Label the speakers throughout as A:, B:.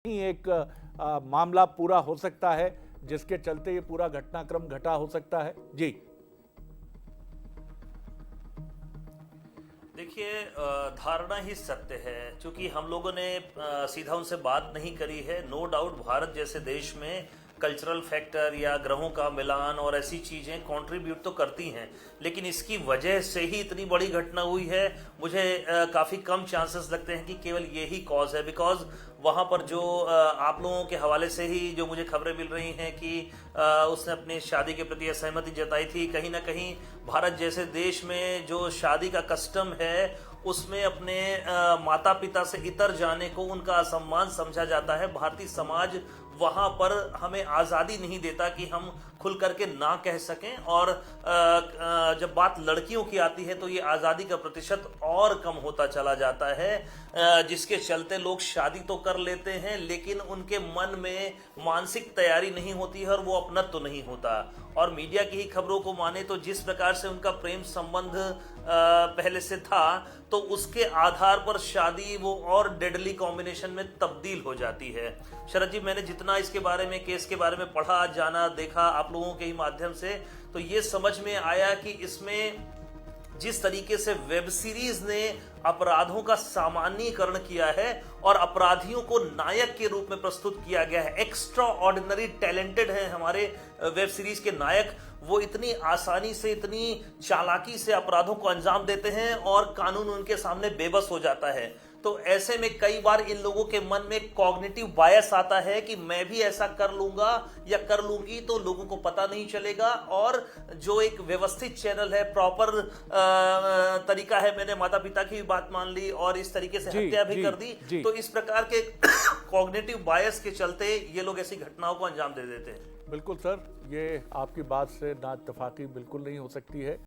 A: ही एक मामला पूरा हो सकता है जिसके चलते ये पूरा घटनाक्रम घटा हो सकता है। जी
B: देखिए, धारणा ही सत्य है। क्योंकि हम लोगों ने सीधा उनसे बात नहीं करी है। नो डाउट भारत जैसे देश में कल्चरल फैक्टर या ग्रहों का मिलान और ऐसी चीज़ें कंट्रीब्यूट तो करती हैं, लेकिन इसकी वजह से ही इतनी बड़ी घटना हुई है, मुझे काफ़ी कम चांसेस लगते हैं कि केवल यही कॉज है। बिकॉज वहाँ पर जो आप लोगों के हवाले से ही जो मुझे खबरें मिल रही हैं कि उसने अपनी शादी के प्रति असहमति जताई थी। कहीं ना कहीं भारत जैसे देश में जो शादी का कस्टम है उसमें अपने माता पिता से इतर जाने को उनका असम्मान समझा जाता है। भारतीय समाज वहाँ पर हमें आज़ादी नहीं देता कि हम खुल करके ना कह सकें। और जब बात लड़कियों की आती है तो ये आज़ादी का प्रतिशत और कम होता चला जाता है, जिसके चलते लोग शादी तो कर लेते हैं लेकिन उनके मन में मानसिक तैयारी नहीं होती है और वो अपनत्व तो नहीं होता। और मीडिया की ही खबरों को माने तो जिस प्रकार से उनका प्रेम संबंध पहले से था, तो उसके आधार पर शादी वो और डेडली कॉम्बिनेशन में तब्दील हो जाती है। शरद जी, मैंने जितना इसके बारे में, केस के बारे में पढ़ा, जाना, देखा आप लोगों के ही माध्यम से, तो ये समझ में आया कि इसमें जिस तरीके से वेब सीरीज ने अपराधों का सामान्यीकरण किया है और अपराधियों को नायक के रूप में प्रस्तुत किया गया है। एक्स्ट्रा ऑर्डिनरी टैलेंटेड है हमारे वेब सीरीज के नायक। वो इतनी आसानी से, इतनी चालाकी से अपराधों को अंजाम देते हैं और कानून उनके सामने बेबस हो जाता है। तो ऐसे में कई बार इन लोगों के मन में कॉग्निटिव बायस आता है कि मैं भी ऐसा कर लूंगा या कर लूंगी तो लोगों को पता नहीं चलेगा। और जो एक व्यवस्थित चैनल है, प्रॉपर तरीका है, मैंने माता पिता की भी बात मान ली और इस तरीके से हत्या भी कर दी, तो इस प्रकार के कॉग्निटिव बायस के चलते ये लोग ऐसी घटनाओं को अंजाम दे देते हैं।
A: बिल्कुल सर, ये आपकी बात से ना इत्तेफाकी बिल्कुल नहीं हो सकती है।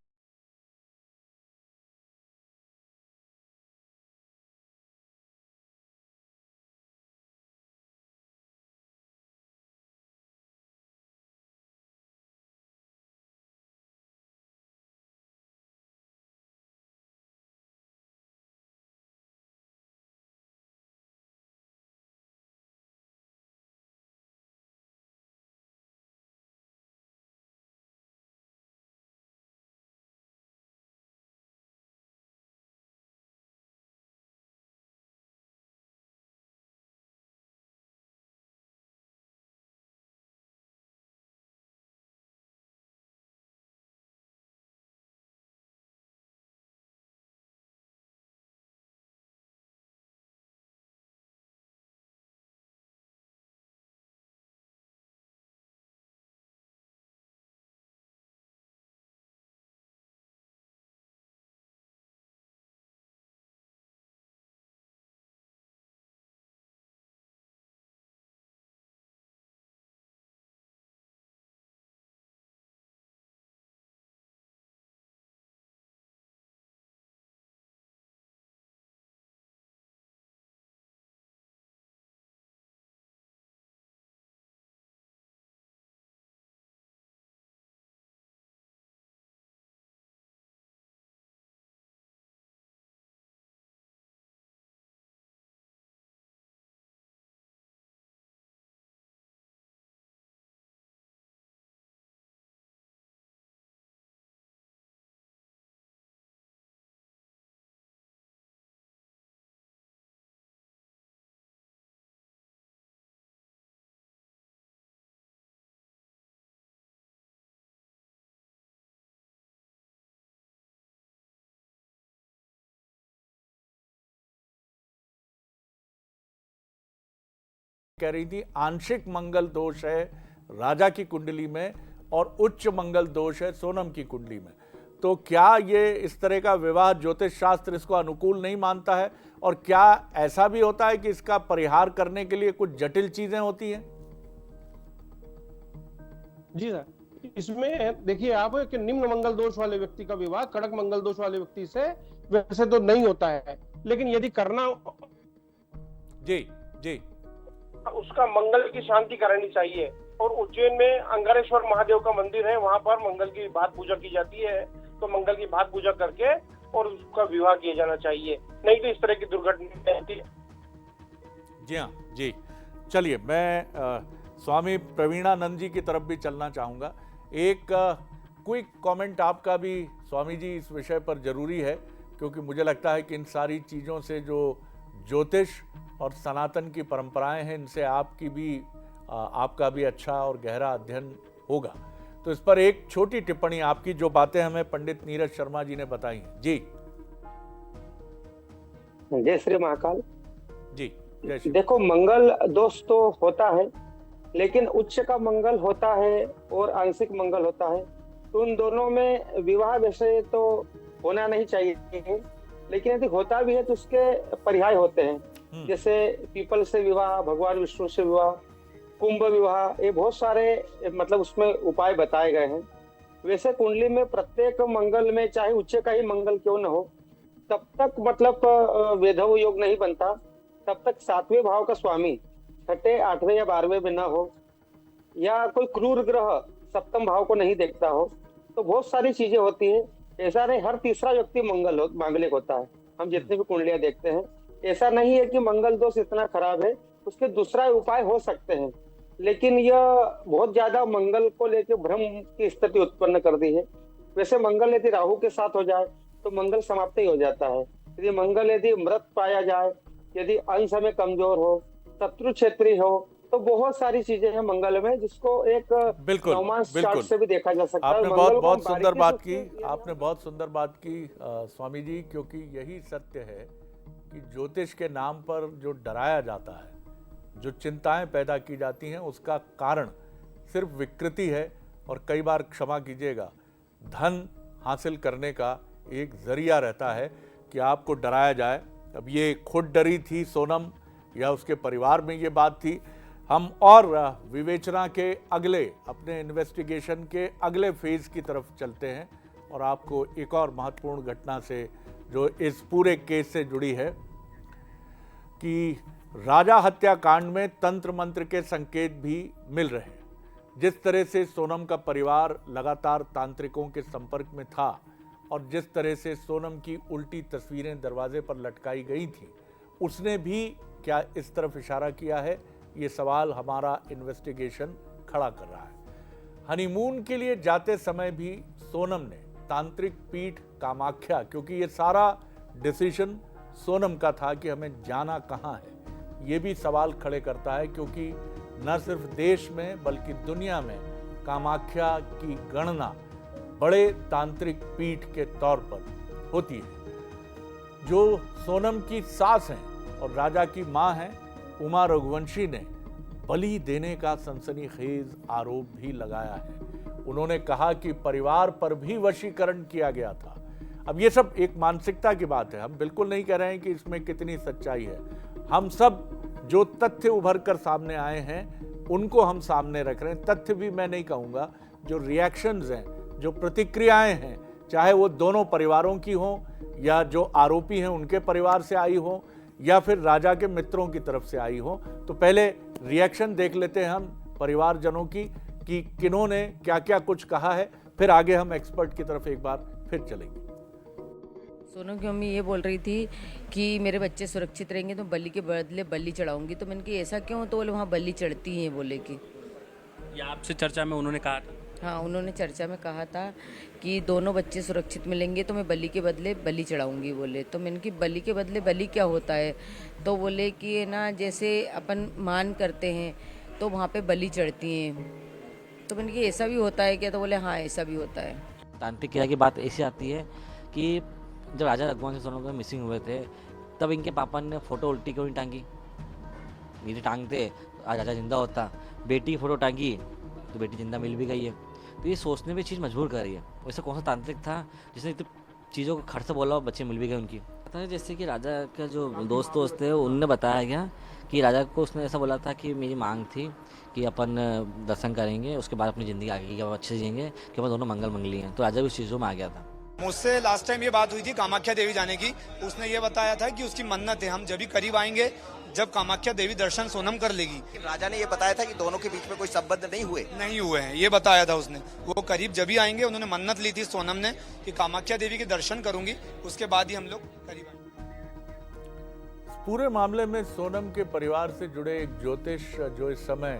A: कह रही थी आंशिक मंगल दोष है राजा की कुंडली में और उच्च मंगल दोष है सोनम की कुंडली में। तो क्या ये इस तरह का विवाह ज्योतिष शास्त्र इसको अनुकूल नहीं मानता है? और क्या ऐसा भी होता है कि इसका परिहार करने के लिए कुछ जटिल चीजें होती हैं?
C: जी सर, इसमें देखिए आप कि निम्न मंगल दोष वाले व्यक्ति का विवाह कड़क मंगल दोष वाले व्यक्ति से वैसे तो नहीं होता है, लेकिन यदि करना
A: जी जी
C: उसका मंगल की शांति करानी चाहिए। और उज्जैन में अंगारेश्वर महादेव का मंदिर है, वहां पर मंगल की भात पूजा की जाती है, तो मंगल की भात पूजा करके और उसका विवाह किया जाना चाहिए, नहीं तो इस तरह की दुर्घटना होती है।
A: जी हाँ जी। चलिए, मैं स्वामी प्रवीणानंद जी की तरफ भी चलना चाहूँगा। एक क्विक कमेंट आपका भी स्वामी जी इस विषय पर जरूरी है, क्योंकि मुझे लगता है कि इन सारी चीज़ों से जो ज्योतिष और सनातन की परंपराएं हैं, इनसे आपका भी अच्छा और गहरा अध्ययन होगा। तो इस पर एक छोटी टिप्पणी आपकी, जो बातें हमें पंडित नीरज शर्मा जी ने बताई हैं। जी
D: जय श्री महाकाल
A: जी, जय श्री।
D: देखो, मंगल दोष तो होता है, लेकिन उच्च का मंगल होता है और आंशिक मंगल होता है। तो उन दोनों में विवाह वैसे तो होना नहीं चाहिए, लेकिन यदि होता भी है तो उसके पर्याय होते हैं। जैसे पीपल से विवाह, भगवान विष्णु से विवाह, कुंभ विवाह, ये बहुत सारे मतलब उसमें उपाय बताए गए हैं। वैसे कुंडली में प्रत्येक मंगल में चाहे उच्च का ही मंगल क्यों न हो, तब तक मतलब वैधव योग नहीं बनता, तब तक 7वें भाव का स्वामी 6ठे, 8वें या 12वें में न हो, या कोई क्रूर ग्रह 7म भाव को नहीं देखता हो। तो बहुत सारी चीजें होती है। ऐसा नहीं हर तीसरा व्यक्ति मांगलिक होता है। हम जितने भी कुंडलियां देखते हैं, ऐसा नहीं है कि मंगल दोष इतना खराब है, उसके दूसरा उपाय हो सकते हैं, लेकिन यह बहुत ज्यादा मंगल को लेकर भ्रम की स्थिति उत्पन्न कर दी है। वैसे मंगल यदि राहु के साथ हो जाए तो मंगल समाप्त ही हो जाता है। यदि मंगल यदि मृत पाया जाए, यदि अंश में कमजोर हो, शत्रु क्षेत्री हो, तो बहुत सारी चीजें हैं मंगल में, जिसको एक नवमांश चार्ट से भी देखा जा सकता है।
A: आपने बहुत सुंदर बात की, आपने बहुत सुंदर बात की स्वामी जी, क्योंकि यही सत्य है कि ज्योतिष के नाम पर जो डराया जाता है, जो चिंताएं पैदा की जाती हैं, उसका कारण सिर्फ विकृति है और कई बार, क्षमा कीजिएगा, धन हासिल करने का एक जरिया रहता है कि आपको डराया जाए। अब ये खुद डरी थी सोनम, या उसके परिवार में ये बात थी। हम और विवेचना के अगले, अपने इन्वेस्टिगेशन के अगले फेज की तरफ चलते हैं और आपको एक और महत्वपूर्ण घटना से, जो इस पूरे केस से जुड़ी है, कि राजा हत्याकांड में तंत्र मंत्र के संकेत भी मिल रहे हैं। जिस तरह से सोनम का परिवार लगातार तांत्रिकों के संपर्क में था और जिस तरह से सोनम की उल्टी तस्वीरें दरवाजे पर लटकाई गई थी, उसने भी क्या इस तरफ इशारा किया है? ये सवाल हमारा इन्वेस्टिगेशन खड़ा कर रहा है। हनीमून के लिए जाते समय भी सोनम ने तांत्रिक पीठ कामाख्या, क्योंकि ये सारा डिसीजन सोनम का था कि हमें जाना कहाँ है, ये भी सवाल खड़े करता है, क्योंकि न सिर्फ देश में बल्कि दुनिया में कामाख्या की गणना बड़े तांत्रिक पीठ के तौर पर होती है। जो सोनम की सास हैं और राजा की मां हैं, उमा रघुवंशी ने बलि देने का सनसनीखेज आरोप भी लगाया है। उन्होंने कहा कि परिवार पर भी वशीकरण किया गया था। अब ये सब एक मानसिकता की बात है, हम बिल्कुल नहीं कह रहे हैं कि इसमें कितनी सच्चाई है। हम सब जो तथ्य उभर कर सामने आए हैं उनको हम सामने रख रहे हैं। तथ्य भी मैं नहीं कहूँगा, जो रिएक्शंस हैं, जो प्रतिक्रियाएं हैं, चाहे वो दोनों परिवारों की हों या जो आरोपी हैं उनके परिवार से आई हो या फिर राजा के मित्रों की तरफ से आई हो। तो पहले रिएक्शन देख लेते हैं हम परिवारजनों की, कि किन्होंने क्या क्या कुछ कहा है, फिर आगे हम एक्सपर्ट की तरफ एक बार फिर चलेंगे।
E: सोनम की मम्मी ये बोल रही थी कि मेरे बच्चे सुरक्षित रहेंगे तो बलि के बदले बलि चढ़ाऊंगी। तो मैंने कहा ऐसा क्यों? तो बोले वहाँ बलि चढ़ती हैं, बोले कि।
F: ये आपसे चर्चा में उन्होंने कहा था?
E: हाँ, उन्होंने चर्चा में कहा था कि दोनों बच्चे सुरक्षित मिलेंगे तो मैं बलि के बदले बलि चढ़ाऊंगी, बोले। तो मैंने कि बलि के बदले बलि क्या होता है? तो बोले कि ना, जैसे अपन मान करते हैं तो वहाँ पे बलि चढ़ती हैं। तो मैंने कि ऐसा भी होता है क्या? तो बोले हाँ, ऐसा भी होता है।
G: तांत्रिक क्रिया की बात ऐसी आती है कि जब राजा रघुवंश सोनम को मिसिंग हुए थे, तब इनके पापा ने फोटो उल्टी क्यों नहीं टांगी? यदि टांगते आज राजा जिंदा होता। बेटी की फोटो टांगी तो बेटी जिंदा मिल भी गई है। तो ये सोचने में चीज़ मजबूर कर रही है। वैसे कौन सा तांत्रिक था जिसने तो चीज़ों को खट से बोला और बच्चे मिल भी गए उनकी? पता है, जैसे कि राजा का जो दोस्त थे उनने बताया गया कि राजा को उसने ऐसा बोला था कि मेरी मांग थी कि अपन दर्शन करेंगे, उसके बाद अपनी ज़िंदगी आगे की अच्छे से जिएंगे, कि अपन दोनों मंगल मंगली हैं। तो राजा भी उस चीज़ों में आ गया था।
H: मुझसे लास्ट टाइम ये बात हुई थी कामाख्या देवी जाने की। उसने ये बताया था कि उसकी मन्नत है, हम जब भी करीब आएंगे जब कामाख्या देवी दर्शन सोनम कर लेगी।
I: राजा ने ये बताया था कि दोनों के बीच में कोई संबंध नहीं हुए
H: हैं, ये बताया था उसने। वो करीब जब भी आएंगे, उन्होंने मन्नत ली थी सोनम ने कि कामाख्या देवी के दर्शन करूंगी, उसके बाद ही हम लोग करीब आएंगे।
A: पूरे मामले में सोनम के परिवार से जुड़े एक ज्योतिष जो इस समय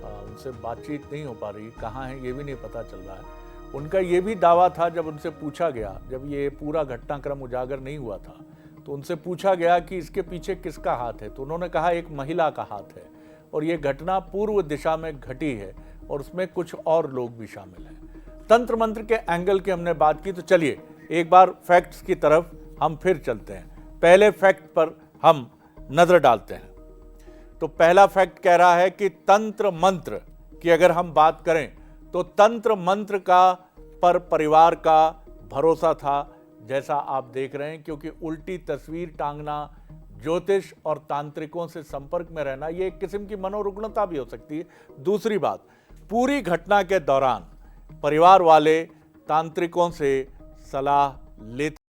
A: उनसे बातचीत नहीं हो पा रही, कहाँ है ये भी नहीं पता चल रहा है। उनका ये भी दावा था, जब उनसे पूछा गया, जब ये पूरा घटनाक्रम उजागर नहीं हुआ था, तो उनसे पूछा गया कि इसके पीछे किसका हाथ है, तो उन्होंने कहा एक महिला का हाथ है और ये घटना पूर्व दिशा में घटी है और उसमें कुछ और लोग भी शामिल हैं। तंत्र मंत्र के एंगल की हमने बात की, तो चलिए एक बार फैक्ट्स की तरफ हम फिर चलते हैं। पहले फैक्ट पर हम नजर डालते हैं। तो पहला फैक्ट कह रहा है कि तंत्र मंत्र की अगर हम बात करें तो तंत्र मंत्र का पर परिवार का भरोसा था, जैसा आप देख रहे हैं, क्योंकि उल्टी तस्वीर टांगना, ज्योतिष और तांत्रिकों से संपर्क में रहना, ये एक किस्म की मनोरुग्णता भी हो सकती है। दूसरी बात, पूरी घटना के दौरान परिवार वाले तांत्रिकों से सलाह लेते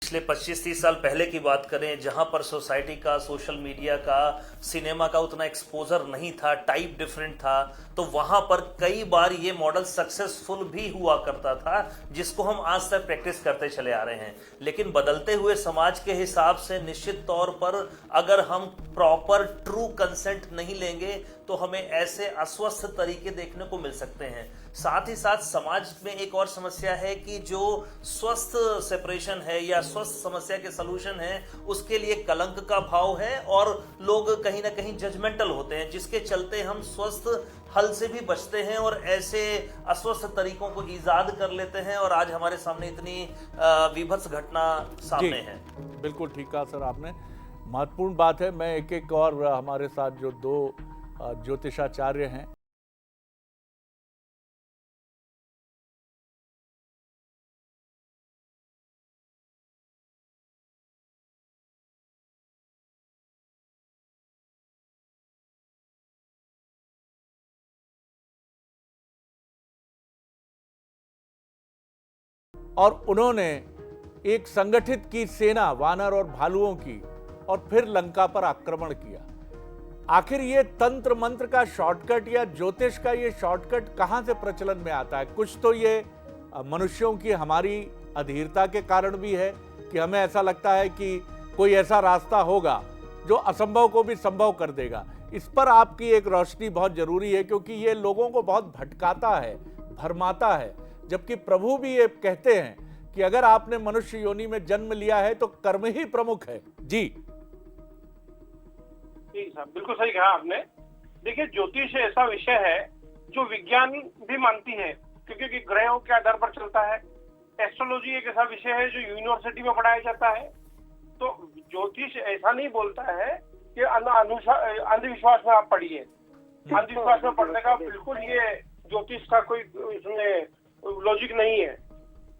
B: पिछले 25-30 साल पहले की बात करें, जहां पर सोसाइटी का, सोशल मीडिया का, सिनेमा का उतना एक्सपोजर नहीं था, टाइप डिफरेंट था, तो वहां पर कई बार ये मॉडल सक्सेसफुल भी हुआ करता था, जिसको हम आज तक प्रैक्टिस करते चले आ रहे हैं। लेकिन बदलते हुए समाज के हिसाब से निश्चित तौर पर अगर हम प्रॉपर ट्रू कंसेंट नहीं लेंगे तो हमें ऐसे अस्वस्थ तरीके देखने को मिल सकते हैं। साथ ही साथ समाज में एक और समस्या है कि जो स्वस्थ सेपरेशन है या स्वस्थ समस्या के सलूशन है, उसके लिए कलंक का भाव है और लोग कहीं ना कहीं जजमेंटल होते हैं, जिसके चलते हम स्वस्थ हल से भी बचते हैं और ऐसे अस्वस्थ तरीकों को ईजाद कर लेते हैं। और आज हमारे सामने इतनी विभत्स घटना सामने है।
A: बिल्कुल ठीक कहा सर आपने, महत्वपूर्ण बात है। मैं एक और हमारे साथ जो दो ज्योतिषाचार्य हैं, और उन्होंने एक संगठित की सेना, वानर और भालुओं की, और फिर लंका पर आक्रमण किया। आखिर ये तंत्र मंत्र का शॉर्टकट या ज्योतिष का ये शॉर्टकट कहां से प्रचलन में आता है? कुछ तो ये मनुष्यों की, हमारी अधीरता के कारण भी है कि हमें ऐसा लगता है कि कोई ऐसा रास्ता होगा जो असंभव को भी संभव कर देगा। इस पर आपकी एक रोशनी बहुत जरूरी है, क्योंकि ये लोगों को बहुत भटकाता है, भरमाता है। जबकि प्रभु भी ये कहते हैं कि अगर आपने मनुष्य योनि में जन्म लिया है तो कर्म ही प्रमुख है। जी
C: साहब, बिल्कुल सही कहा आपने। देखिए, ज्योतिष ऐसा विषय है जो विज्ञान भी मानती है, क्योंकि ग्रहों के आधार पर चलता है। एस्ट्रोलॉजी एक ऐसा विषय है जो यूनिवर्सिटी में पढ़ाया जाता है। तो ज्योतिष ऐसा नहीं बोलता है कि अंधविश्वास में आप पढ़िए। अंधविश्वास में पड़ने का बिल्कुल ये ज्योतिष का कोई इसमें लॉजिक नहीं है।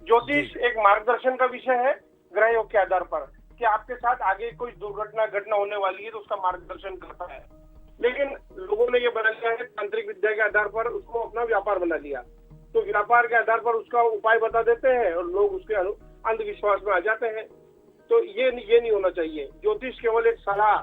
C: ज्योतिष एक मार्गदर्शन का विषय है ग्रह योग के आधार पर, कि आपके साथ आगे कोई दुर्घटना घटना होने वाली है तो उसका मार्गदर्शन करता है। लेकिन लोगों ने ये बना लिया है तांत्रिक विद्या के आधार पर, उसको अपना व्यापार बना लिया, तो व्यापार के आधार पर उसका उपाय बता देते हैं और लोग उसके अंधविश्वास में आ जाते हैं। तो ये नहीं होना चाहिए। ज्योतिष केवल एक सलाह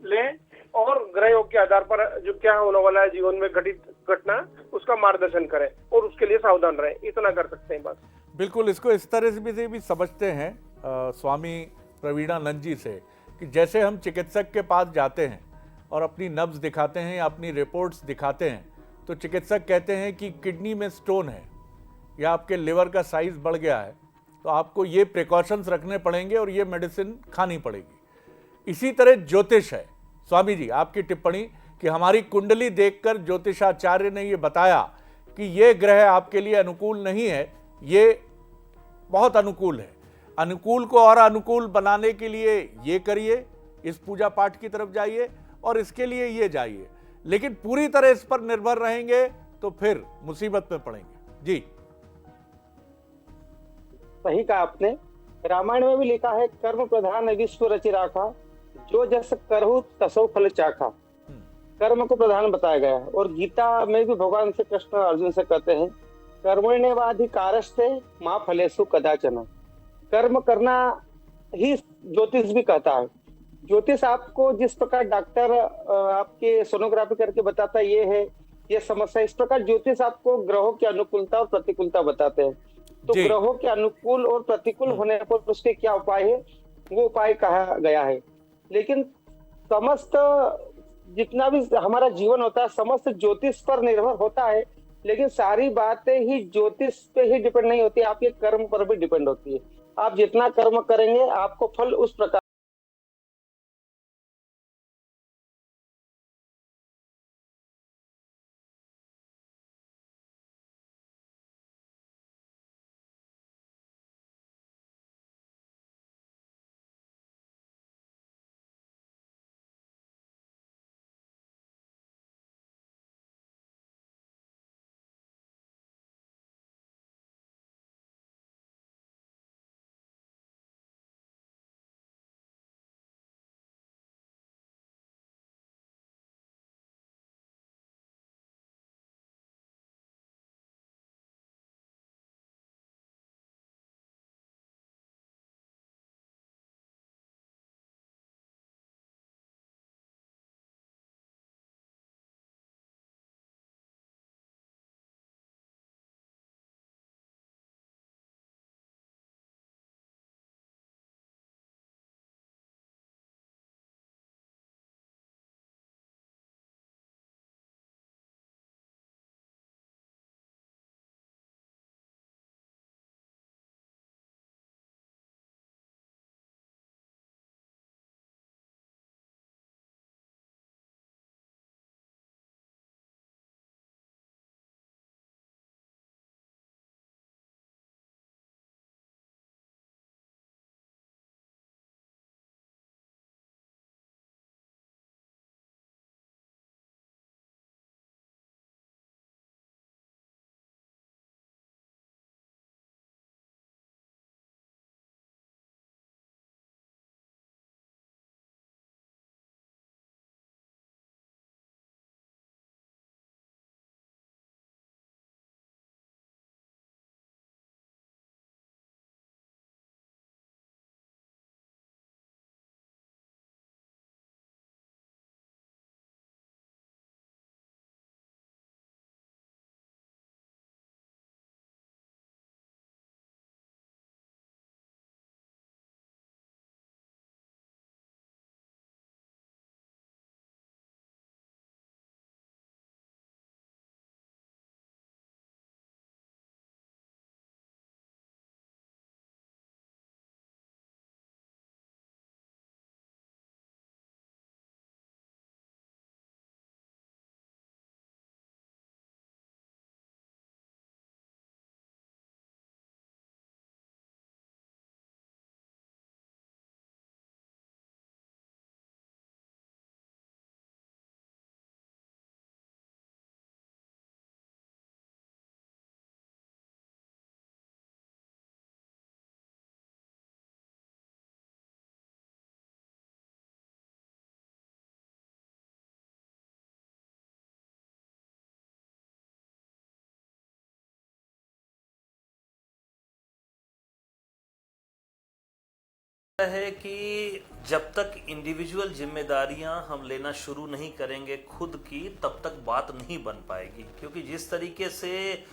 C: लें और ग्रह योग के आधार पर जो क्या होने वाला है जीवन में घटित घटना, उसका मार्गदर्शन करें और उसके लिए सावधान रहें। इतना कर सकते हैं बस।
A: बिल्कुल, इसको इस तरह से भी समझते हैं स्वामी प्रवीणानंद जी से, कि जैसे हम चिकित्सक के पास जाते हैं और अपनी नब्ज दिखाते हैं या अपनी रिपोर्ट्स दिखाते हैं, तो चिकित्सक कहते हैं कि किडनी में स्टोन है या आपके लिवर का साइज बढ़ गया है, तो आपको ये प्रिकॉशंस रखने पड़ेंगे और ये मेडिसिन खानी पड़ेगी। इसी तरह ज्योतिष है। स्वामी जी, आपकी टिप्पणी कि हमारी कुंडली देखकर ज्योतिषाचार्य ने ये बताया कि ये ग्रह आपके लिए अनुकूल नहीं है, ये बहुत अनुकूल है। अनुकूल को और अनुकूल बनाने के लिए ये करिए, इस पूजा पाठ की तरफ जाइए और इसके लिए ये जाइए, लेकिन पूरी तरह इस पर निर्भर रहेंगे तो फिर मुसीबत में पड़ेंगे। जी,
D: सही कहा आपने। रामायण में भी लिखा है, कर्म प्रधान विश्व रचि राखा, जो जस करहु तसो फल चाखा। कर्म को प्रधान बताया गया है। और गीता में भी भगवान श्री कृष्ण अर्जुन से कहते हैं, कर्मण्येवाधिकारस्ते मा फलेषु कदाचन। कर्म करना ही ज्योतिष भी कहता है। ज्योतिष आपको जिस प्रकार डॉक्टर आपके सोनोग्राफी करके बताता है ये समस्या, इस प्रकार ज्योतिष आपको ग्रहों की अनुकूलता और प्रतिकूलता बताते हैं। तो ग्रहों के अनुकूल और प्रतिकूल होने पर उसके क्या उपाय है, वो उपाय कहा गया है। लेकिन समस्त जितना भी हमारा जीवन होता है समस्त ज्योतिष पर निर्भर होता है, लेकिन सारी बातें ही ज्योतिष पे ही डिपेंड नहीं होती, आपके कर्म पर भी डिपेंड होती है। आप जितना कर्म करेंगे आपको फल उस प्रकार
B: है कि जब तक इंडिविजुअल जिम्मेदारियां हम लेना शुरू नहीं करेंगे खुद की, तब तक बात नहीं बन पाएगी। क्योंकि जिस तरीके से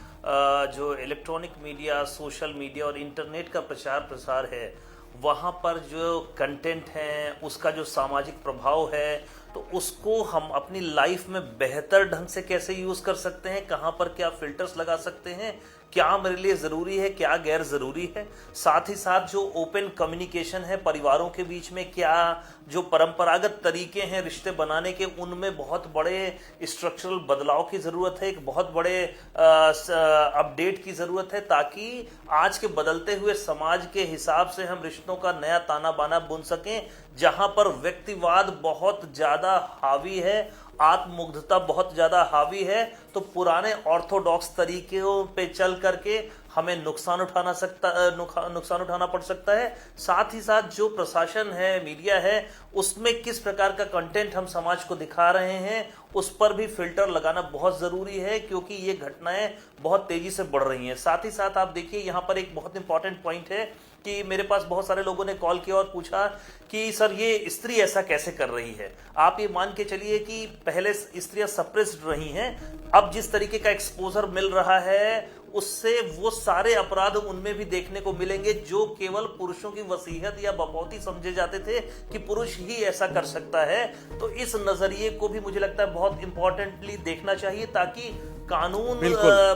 B: जो इलेक्ट्रॉनिक मीडिया, सोशल मीडिया और इंटरनेट का प्रचार प्रसार है, वहाँ पर जो कंटेंट है, उसका जो सामाजिक प्रभाव है, तो उसको हम अपनी लाइफ में बेहतर ढंग से कैसे यूज कर सकते हैं, कहाँ पर क्या फिल्टर्स लगा सकते हैं, क्या मेरे लिए ज़रूरी है, क्या गैर ज़रूरी है। साथ ही साथ जो ओपन कम्युनिकेशन है परिवारों के बीच में, क्या जो परंपरागत तरीके हैं रिश्ते बनाने के, उनमें बहुत बड़े स्ट्रक्चरल बदलाव की ज़रूरत है, एक बहुत बड़े अपडेट की ज़रूरत है, ताकि आज के बदलते हुए समाज के हिसाब से हम रिश्तों का नया ताना बाना बुन सकें, जहां पर व्यक्तिवाद बहुत ज़्यादा हावी है, आत्ममुग्धता बहुत ज़्यादा हावी है। तो पुराने ऑर्थोडॉक्स तरीकों पे चल करके हमें नुकसान उठाना पड़ सकता है। साथ ही साथ जो प्रशासन है, मीडिया है, उसमें किस प्रकार का कंटेंट हम समाज को दिखा रहे हैं, उस पर भी फिल्टर लगाना बहुत ज़रूरी है, क्योंकि ये घटनाएं बहुत तेज़ी से बढ़ रही हैं। साथ ही साथ आप देखिए, यहाँ पर एक बहुत इंपॉर्टेंट पॉइंट है कि मेरे पास बहुत सारे लोगों ने कॉल किया और पूछा कि सर ये स्त्री ऐसा कैसे कर रही है। आप ये मान के चलिए कि पहले स्त्रियां सप्रेस्ड रही हैं, अब जिस तरीके का एक्सपोजर मिल रहा है, उससे वो सारे अपराध उनमें भी देखने को मिलेंगे जो केवल पुरुषों की वसीयत या बपौती समझे जाते थे कि पुरुष ही ऐसा कर सकता है। तो इस नजरिए को भी मुझे लगता है बहुत इंपॉर्टेंटली देखना चाहिए, ताकि कानून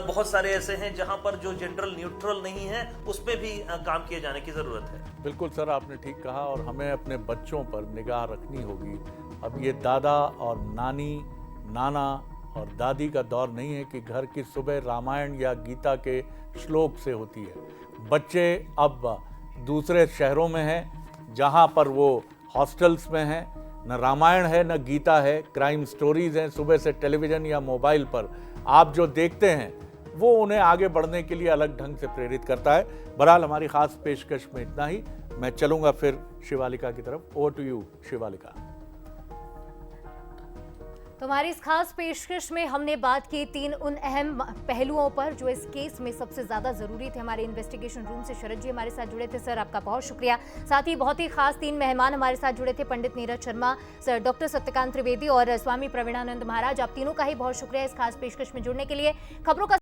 B: बहुत सारे ऐसे हैं जहां पर जो जेंडर न्यूट्रल नहीं है, उस पर भी काम किए जाने की जरूरत है।
A: बिल्कुल सर, आपने ठीक कहा, और हमें अपने बच्चों पर निगाह रखनी होगी। अब ये दादा और नानी, नाना और दादी का दौर नहीं है कि घर की सुबह रामायण या गीता के श्लोक से होती है। बच्चे अब दूसरे शहरों में हैं, जहां पर वो हॉस्टल्स में हैं, न रामायण है न गीता है, क्राइम स्टोरीज हैं सुबह से टेलीविज़न या मोबाइल पर। आप जो देखते हैं वो उन्हें आगे बढ़ने के लिए अलग ढंग से प्रेरित करता है। बहरहाल हमारी खास पेशकश में इतना ही। मैं चलूँगा फिर शिवालिका की तरफ। Over to you Shivalika.
J: तो हमारी इस खास पेशकश में हमने बात की 3 उन अहम पहलुओं पर जो इस केस में सबसे ज़्यादा ज़रूरी थे। हमारे इन्वेस्टिगेशन रूम से शरद जी हमारे साथ जुड़े थे, सर आपका बहुत शुक्रिया। साथ ही बहुत ही खास 3 मेहमान हमारे साथ जुड़े थे, पंडित नीरज शर्मा, सर डॉक्टर सत्यकांत त्रिवेदी और स्वामी प्रवीणानंद महाराज। आप तीनों का ही बहुत शुक्रिया इस खास पेशकश में जुड़ने के लिए। खबरों का